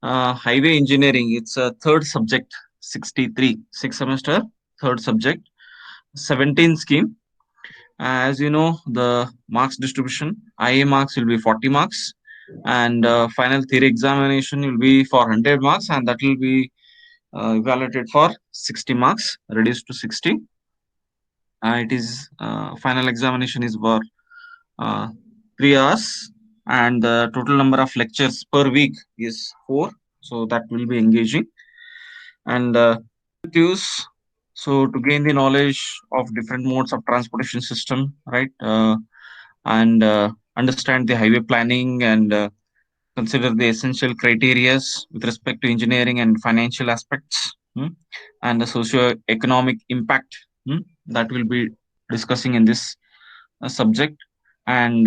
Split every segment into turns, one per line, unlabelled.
highway engineering. It's a third subject, 63, six semester, third subject, 17 scheme. As you know, the marks distribution, IA marks will be 40 marks, and final theory examination will be for 100 marks, and that will be evaluated for 60 marks, reduced to 60. It is final examination is for uh, 3 hours, and the total number of lectures per week is four. So that will be engaging. And use so to gain the knowledge of different modes of transportation system, right? And understand the highway planning and consider the essential criterias with respect to engineering and financial aspects, and the socio-economic impact, that will be discussing in this subject. And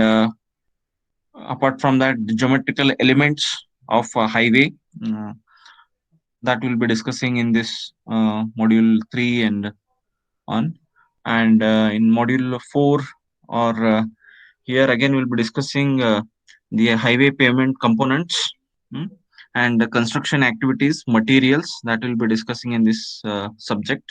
apart from that, the geometrical elements of a highway, uh, that will be discussing in this module 3 and on. And in module 4, or here again we'll be discussing the highway pavement components, mm, and the construction activities materials, that will be discussing in this subject.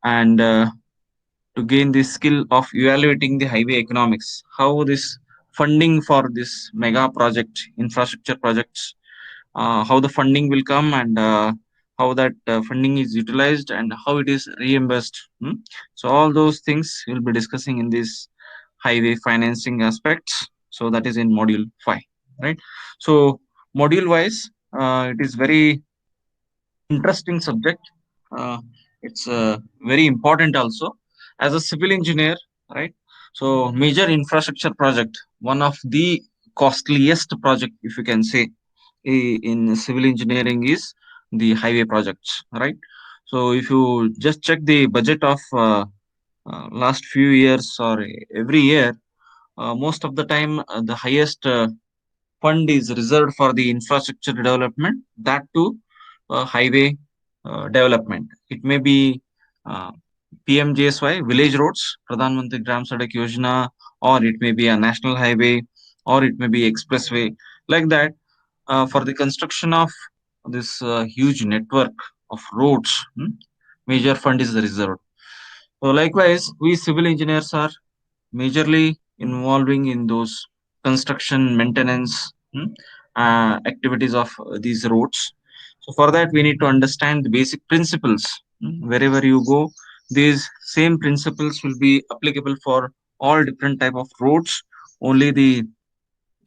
And to gain the skill of evaluating the highway economics, how this funding for this mega project infrastructure projects, how the funding will come, and how that funding is utilized and how it is reimbursed. So all those things we'll be discussing in this highway financing aspects. So that is in module 5, right? So module wise, it is very interesting subject. Uh, it's very important also as a civil engineer, right? So major infrastructure project, one of the costliest project, if you can say, in civil engineering is the highway projects, right? So if you just check the budget of last few years or every year, most of the time the highest fund is reserved for the infrastructure development, that too highway development. It may be uh, PMGSY, village roads, Pradhan Mantri Gram Sadak Yojana, or it may be a national highway, or it may be expressway, like that. For the construction of this huge network of roads, major fund is reserved. So likewise, we civil engineers are majorly involving in those construction maintenance, activities of these roads. So for that, we need to understand the basic principles. Wherever you go, these same principles will be applicable for all different type of roads. Only the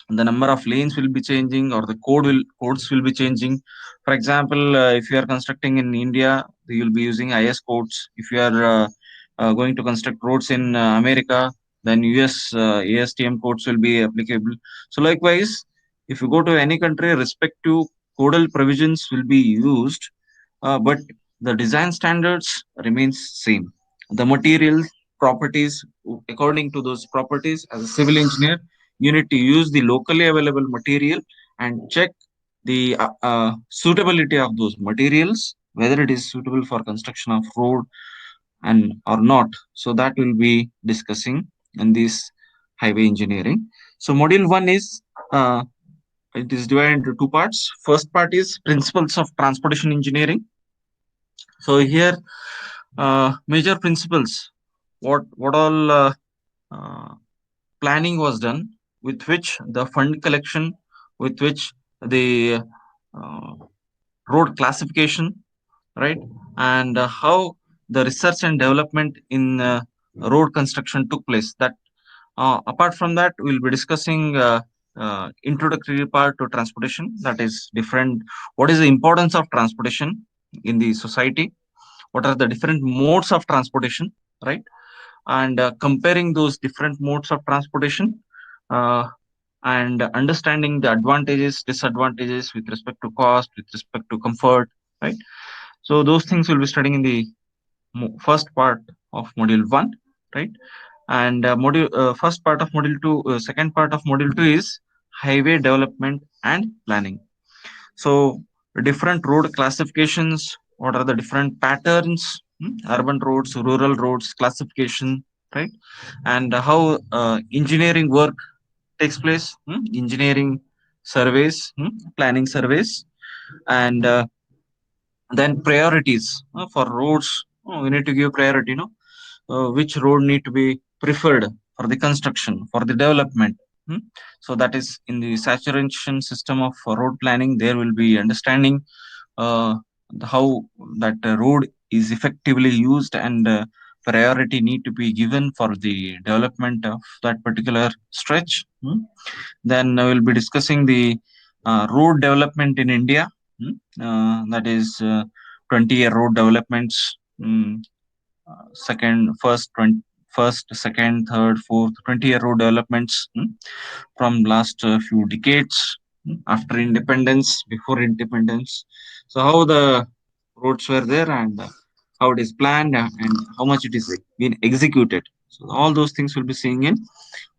number of lanes will be changing, or the codes will be changing. For example, if you are constructing in India, you will be using IS codes. If you are going to construct roads in America, then US ASTM codes will be applicable. So likewise, if you go to any country, respective codal provisions will be used, but the design standards remains same. The material properties, according to those properties, as a civil engineer, you need to use the locally available material and check the suitability of those materials, whether it is suitable for construction of road and or not. So that will be discussing in this highway engineering. So module 1 is it is divided into two parts. First part is principles of transportation engineering. So here, major principles, what all uh, planning was done, with which the fund collection, with which the uh, road classification, right, and how the research and development in road construction took place. That apart from that, we'll be discussing introductory part to transportation. That is different. What is the importance of transportation in the society? What are the different modes of transportation, right? And comparing those different modes of transportation, uh, and understanding the advantages, disadvantages with respect to cost, with respect to comfort, right? So those things we'll be studying in the first part of module 1, right? And module first part of module 2, second part of module 2 is highway development and planning. So different road classifications, what are the different patterns, urban roads, rural roads classification, right? And how engineering work takes place, engineering surveys, planning surveys, And then priorities for roads. We need to give priority, which road need to be preferred for the construction, for the development. Hmm? So that is in the saturation system of road planning. There will be understanding uh, how that road is effectively used, and priority need to be given for the development of that particular stretch. Hmm? Then we'll be discussing the road development in India. That is 20-year road developments. Second, first, second, third, fourth, 20-year road developments from last few decades, after independence, before independence. So how the roads were there, and how it is planned, and how much it is being executed. So all those things will be seeing in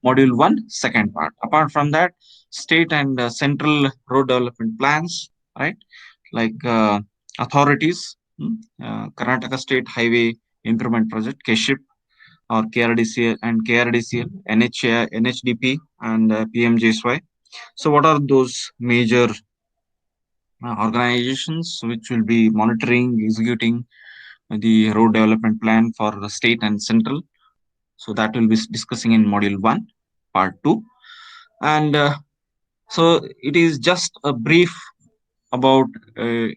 module 1 second part. Apart from that, state and central road development plans, right? Like authorities, Karnataka State Highway Improvement Project, KSHIP, or KRDCL and KRDCL, NHA, NHDP, and PMJSY. So, what are those major organizations which will be monitoring, executing the road development plan for the state and central? So, that will be discussing in module 1, part 2. And so, it is just a brief about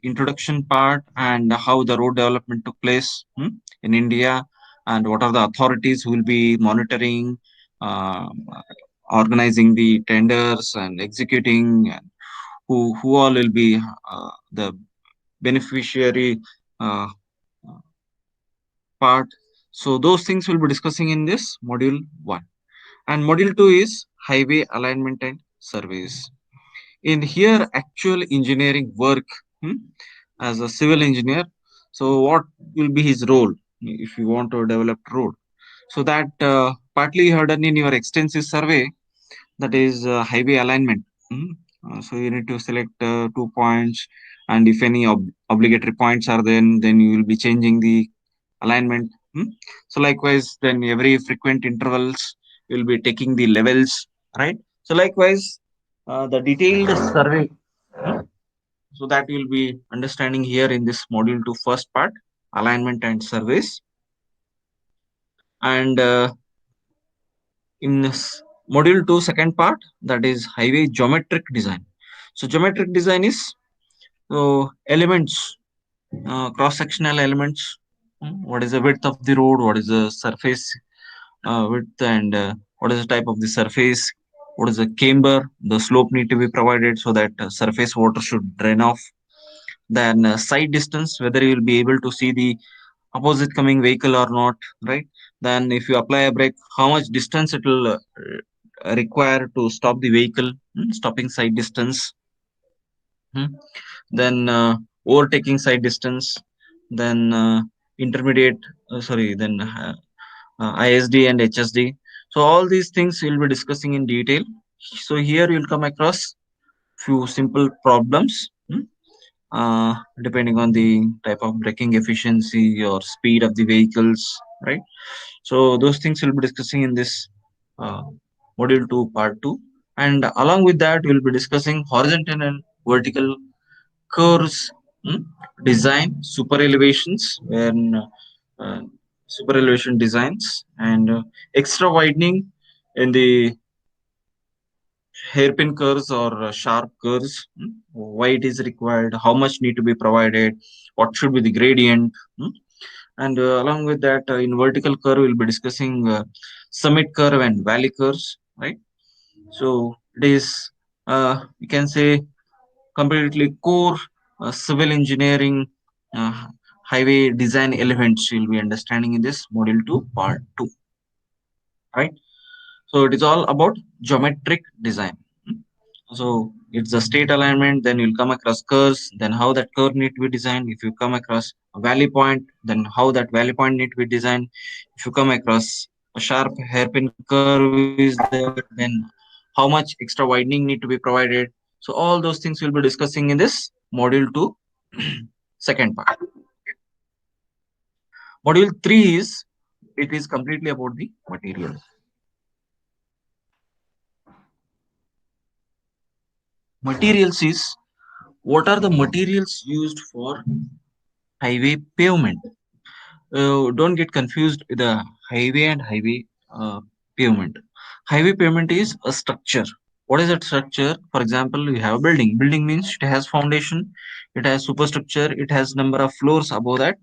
introduction part and how the road development took place in India, and what are the authorities who will be monitoring, uh, organizing the tenders and executing, and who all will be the beneficiary uh, part. So those things we'll be discussing in this module 1. And module 2 is highway alignment and surveys. In here, actual engineering work, hmm, as a civil engineer. So what will be his role if you want to develop road? So that partly you have done in your extensive survey, that is highway alignment. Hmm. So you need to select 2 points, and if any obligatory points are then you will be changing the alignment. Hmm. So likewise, then every frequent intervals you will be taking the levels, right? So likewise, the detailed survey. Hmm. So that you'll be understanding here in this module 2 first part, alignment and surveys. And in this module 2 second part, that is highway geometric design. So geometric design is elements, cross sectional elements. What is the width of the road? What is the surface width, and what is the type of the surface? What is the camber? The slope need to be provided so that surface water should drain off. Then side distance, whether you will be able to see the opposite coming vehicle or not, right? Then if you apply a brake, how much distance it will require to stop the vehicle, stopping side distance. Hmm. Then overtaking side distance, then intermediate, then ISD and HSD. So all these things we'll be discussing in detail. So here you'll come across few simple problems, depending on the type of braking efficiency or speed of the vehicles, right? So those things we'll be discussing in this uh, module 2 part 2. And along with that, we'll be discussing horizontal and vertical curves, hmm, design, super elevations, when uh, super elevation designs, and extra widening in the hairpin curves or sharp curves. Why it is required, how much need to be provided, what should be the gradient. And along with that, in vertical curve we'll be discussing summit curve and valley curves, right? So it is, you can say, completely core civil engineering uh, highway design elements you'll be understanding in this module 2 part 2, right? So it is all about geometric design. Hmm. So it's a state alignment, then you'll come across curves, then how that curve need to be designed. If you come across a valley point, then how that valley point need to be designed. If you come across a sharp hairpin curve is there, then how much extra widening need to be provided. So all those things we'll be discussing in this module 2 second part. Module 3 is, it is completely about the materials. Materials is What are the materials used for highway pavement? Don't get confused with the highway and highway uh, pavement. Highway pavement is a structure. What is that structure? For example, you have a building. Building means it has foundation, it has superstructure, it has number of floors above that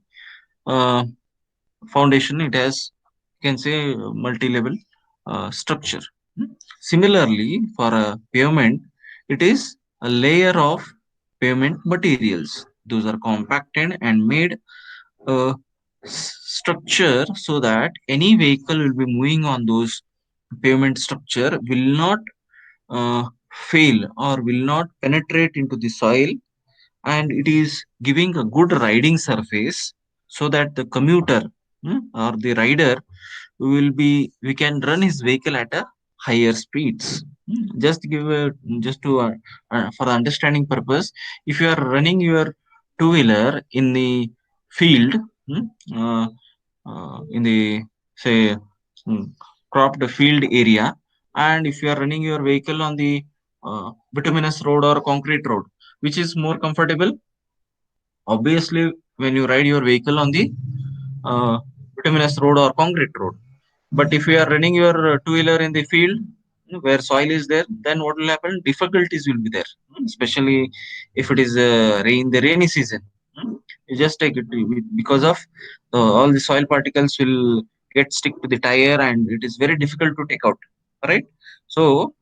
uh, foundation. It has, you can say, multi-level structure. Hmm. Similarly, for a pavement, it is a layer of pavement materials. Those are compacted and made a structure so that any vehicle will be moving on those pavement structure will not uh, fail or will not penetrate into the soil, and it is giving a good riding surface so that the commuter, or the rider will be, we can run his vehicle at a higher speeds. Just give a, just to for the understanding purpose, if you are running your two wheeler in the field, mm, uh, in the, say, mm, cropped field area, and if you are running your vehicle on the bituminous road or concrete road, which is more comfortable? Obviously, when you ride your vehicle on the bituminous road or concrete road. But if you are running your two-wheeler in the field, where soil is there, then what will happen? Difficulties will be there, especially if it is the rainy season. You just take it because of all the soil particles will get stick to the tire, and it is very difficult to take out. Right. So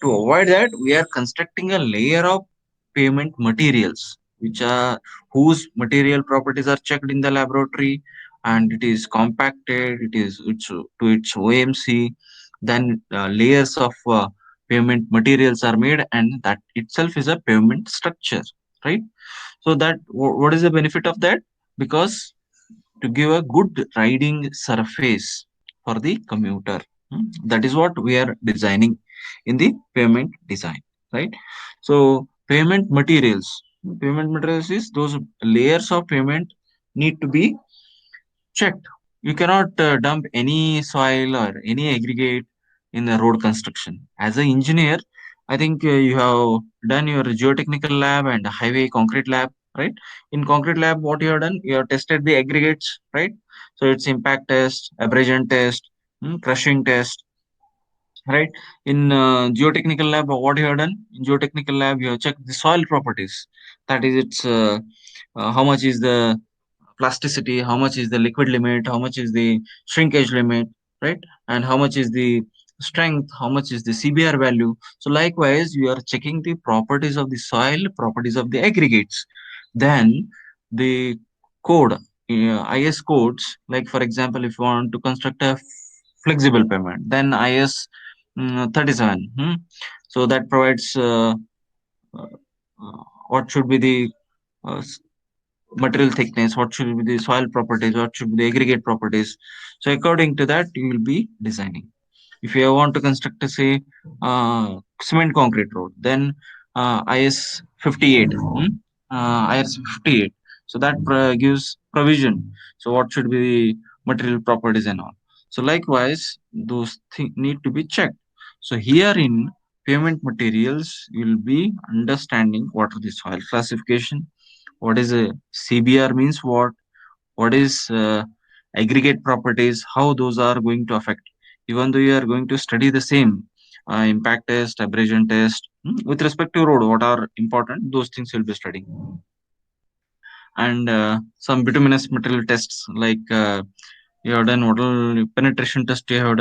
to avoid that, we are constructing a layer of pavement materials, which are, whose material properties are checked in the laboratory, and it is compacted. It is to its OMC. Then layers of pavement materials are made, and that itself is a pavement structure, right? So that what is the benefit of that? Because to give a good riding surface for the commuter. That is what we are designing in the pavement design, right? So pavement materials is those layers of pavement need to be checked. You cannot dump any soil or any aggregate in the road construction. As an engineer, I think you have done your geotechnical lab and highway concrete lab, right? In concrete lab, what you have done, you have tested the aggregates, right? So it's impact test, abrasion test, crushing test, right? In geotechnical lab, what you have done? In geotechnical lab, you have checked the soil properties. That is, its how much is the plasticity, how much is the liquid limit, how much is the shrinkage limit, right? And how much is the strength, how much is the CBR value. So likewise, you are checking the properties of the soil, properties of the aggregates. Then the code, IS codes, like for example, if you want to construct a flexible payment, then IS 37. So that provides uh, what should be the uh, material thickness, what should be the soil properties, what should be the aggregate properties. So according to that, you will be designing. If you want to construct a, say, cement concrete road, then IS 58, IS 58. So that gives provision. So what should be the material properties and all. So likewise, those things need to be checked. So here in pavement materials, you will be understanding what are the soil classification, what is a CBR means, what is aggregate properties, how those are going to affect. Even though you are going to study the same impact test, abrasion test, with respect to road, what are important, those things you'll be studying. And some bituminous material tests, like you have done water penetration test, you have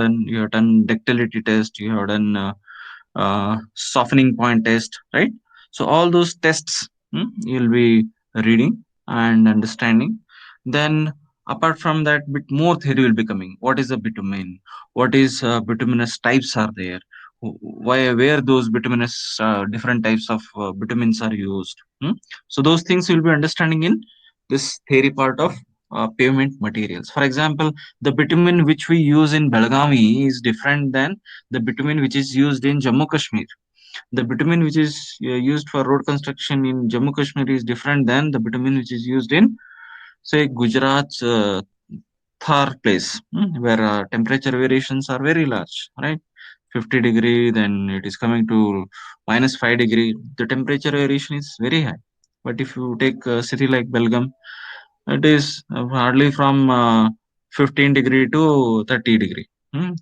done ductility test, you have done softening point test, right? So all those tests, you'll be reading and understanding. Then apart from that, bit more theory will be coming. What is a bitumen? What is bituminous types are there? Why, where those bituminous different types of bitumens are used? So those things you'll be understanding in this theory part of pavement materials. For example, the bitumen which we use in Belgavi is different than the bitumen which is used in Jammu Kashmir. The bitumen which is used for road construction in Jammu Kashmir is different than the bitumen which is used in, say, Gujarat's Thar place, where temperature variations are very large, right? 50-degree, then it is coming to -5 degree. The temperature variation is very high. But if you take a city like Belgium, it is hardly from 15 degree to 30 degree,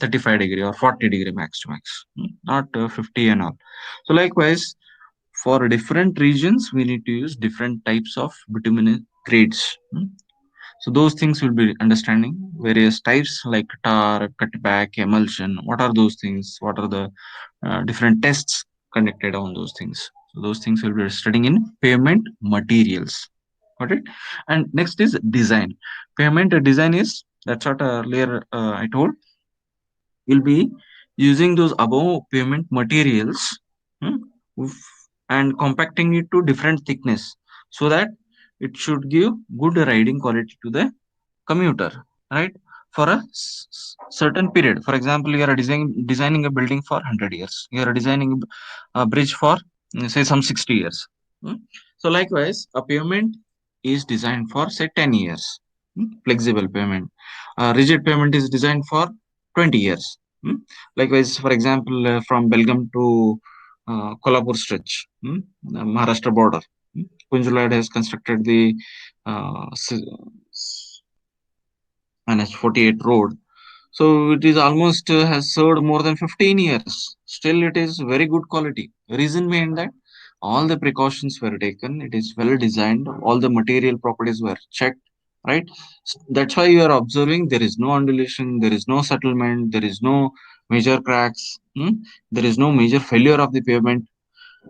35 degree or 40 degree max to max, not 50 and all. So likewise, for different regions, we need to use different types of bituminous grades. So those things will be understanding various types like tar, cutback, emulsion. What are those things? What are the different tests conducted on those things? So those things will be studying in pavement materials. Got it? And next is design. Pavement design is, that's what earlier I told. You'll be using those above pavement materials, hmm, and compacting it to different thickness so that it should give good riding quality to the commuter, right? For a certain period. For example, you are designing a building for 100 years. You are designing a bridge for, say, some 60 years. Hmm. So likewise, a pavement is designed for, say, 10 years. Flexible pavement, rigid pavement is designed for 20 years. Hmm. Likewise, for example, from Belgium to Kolhapur stretch, the Maharashtra border, Kunjalad has constructed the uh, NH48 road. So it is almost has served more than 15 years. Still, it is very good quality. Reason behind that, all the precautions were taken. It is well designed. All the material properties were checked. Right. That's why you are observing there is no undulation, there is no settlement, there is no major cracks, there is no major failure of the pavement,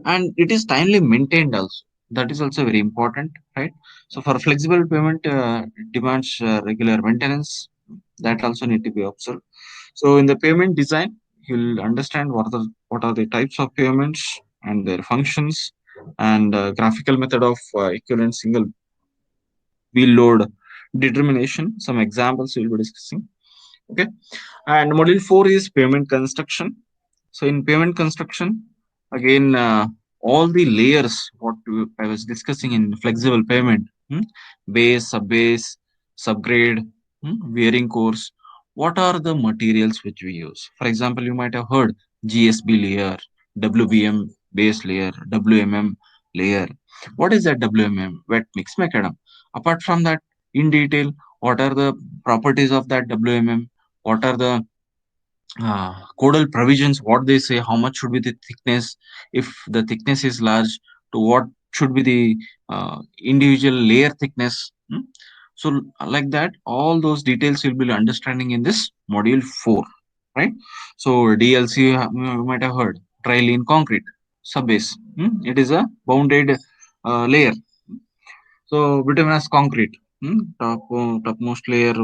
and it is timely maintained also. That is also very important, right? So for flexible payment, demands regular maintenance. That also need to be observed. So in the payment design, you'll understand what are the types of payments and their functions, and graphical method of equivalent single wheel load determination. Some examples we'll be discussing. Okay. And module 4 is payment construction. So in payment construction, again, all the layers what I was discussing in flexible payment, base, sub-base, subgrade, wearing course. What are the materials which we use? For example, you might have heard GSB layer, WBM base layer, WMM layer. What is that WMM? Wet mix macadam. Apart from that, in detail, what are the properties of that WMM? What are the codal provisions, what they say, how much should be the thickness, if the thickness is large, to what should be the individual layer thickness. So like that, all those details you'll be understanding in this module 4, right? So DLC, you might have heard dry lean concrete subbase. It is a bounded layer. So bituminous concrete, topmost layer,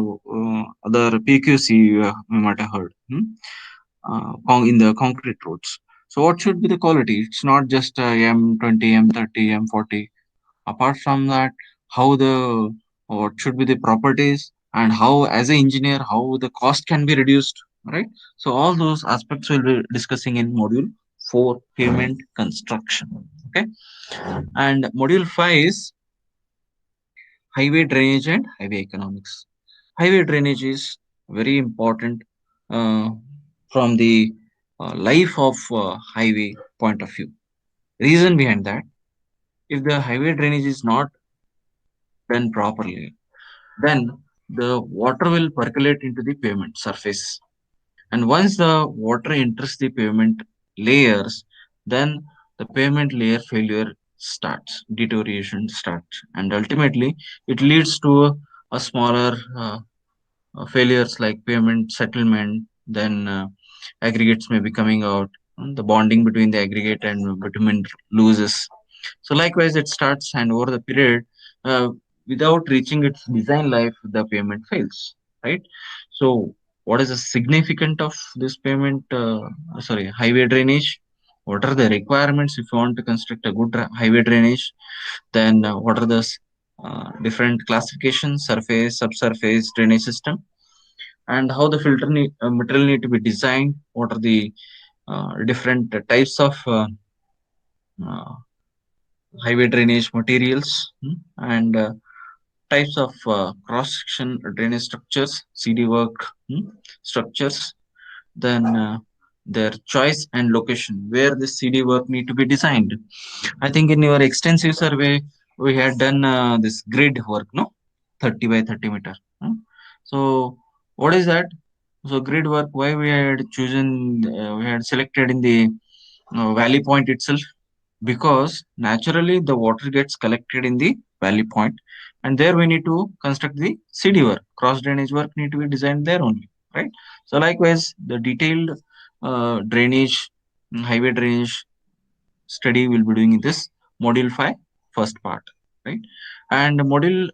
other PQC, you might have heard, in the concrete roads. So what should be the quality? It's not just M20, M30, M40. Apart from that, how the what should be the properties, and how, as an engineer, how the cost can be reduced, right? So all those aspects we'll be discussing in module 4, pavement construction. Okay. And module 5 is highway drainage and highway economics. Highway drainage is very important uh, from the life of highway point of view. Reason behind that, if the highway drainage is not done properly, then the water will percolate into the pavement surface. And once the water enters the pavement layers, then the pavement layer failure starts, deterioration starts, and ultimately it leads to a smaller failures like payment settlement. Then aggregates may be coming out. The bonding between the aggregate and bitumen loses. So likewise, it starts, and over the period, without reaching its design life, the payment fails. Right. So what is the significance of this payment? Sorry, highway drainage. What are the requirements if you want to construct a good highway drainage? Then what are the different classifications, surface, subsurface drainage system, and how the material need to be designed? What are the different types of uh, highway drainage materials, and types of cross-section drainage structures, CD work structures, then their choice and location where the CD work need to be designed. I think in your extensive survey, we had done this grid work, no, 30 by 30 meter. Hmm. So what is that? So grid work, why we had chosen, we had selected in the valley point itself, because naturally the water gets collected in the valley point, and there we need to construct the CD work, cross drainage work need to be designed there only, right? So likewise the detailed drainage, highway drainage study will be doing in this module 5 first part, right? And module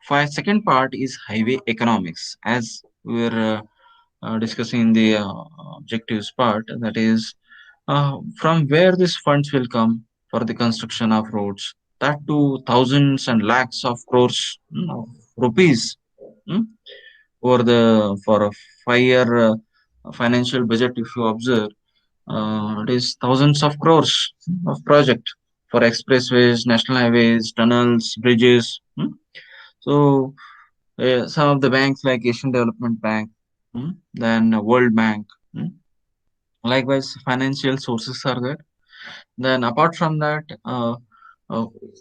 5 second part is highway economics, as we were discussing in the objectives part, that is from where these funds will come for the construction of roads, that to thousands and lakhs of crores, of rupees, mm, over the for a 5 year financial budget. If you observe, it is thousands of crores of project for expressways, national highways, tunnels, bridges. So some of the banks like Asian Development Bank, then World Bank, likewise financial sources are there. Then apart from that, uh,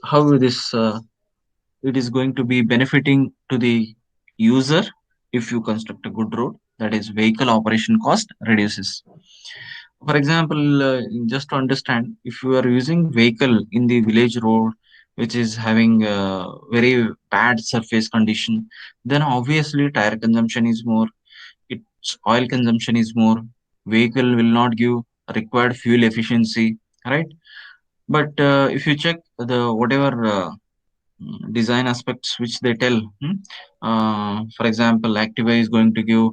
how this it is going to be benefiting to the user if you construct a good road, that is vehicle operation cost reduces. For example, just to understand, if you are using vehicle in the village road which is having very bad surface condition, then obviously tire consumption is more, its oil consumption is more, vehicle will not give required fuel efficiency, right? But if you check the whatever design aspects which they tell, for example, Activa is going to give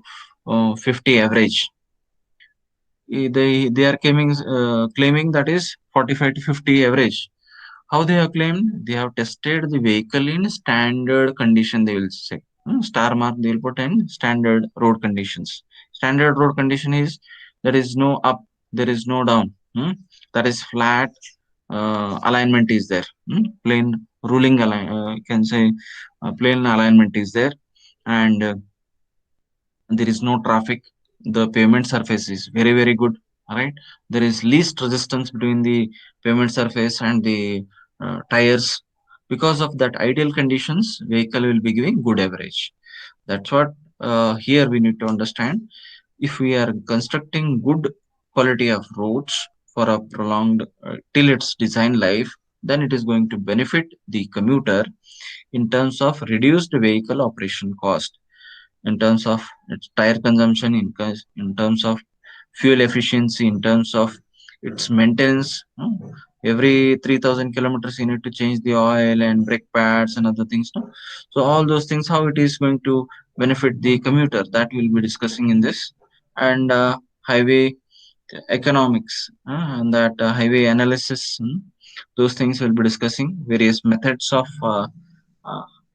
50 average. They are claiming that is 45 to 50 average. How they have claimed? They have tested the vehicle in standard condition, they will say. Star mark they will put in standard road conditions. Standard road condition is there is no up, there is no down. That is flat, alignment is there. Plain ruling you can say plain alignment is there, and there is no traffic. The pavement surface is very very good, right? There is least resistance between the pavement surface and the tires. Because of that ideal conditions, vehicle will be giving good average. That's what here we need to understand. If we are constructing good quality of roads for a prolonged till its design life, then it is going to benefit the commuter in terms of reduced vehicle operation cost, in terms of its tire consumption, in terms of fuel efficiency, in terms of its maintenance. Every 3,000 kilometers, you need to change the oil and brake pads and other things. No? So, all those things, how it is going to benefit the commuter, that we'll be discussing in this. And highway economics, and that highway analysis, those things we'll be discussing. Various methods of uh,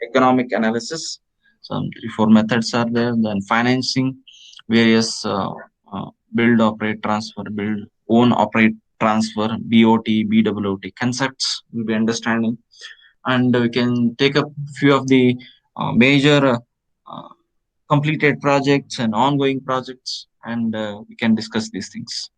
economic analysis. Some 3 4 methods are there. Then financing, various build, operate, transfer, build, own, operate, transfer, BOT, BOOT concepts we'll be understanding, and we can take a few of the major uh, completed projects and ongoing projects, and we can discuss these things.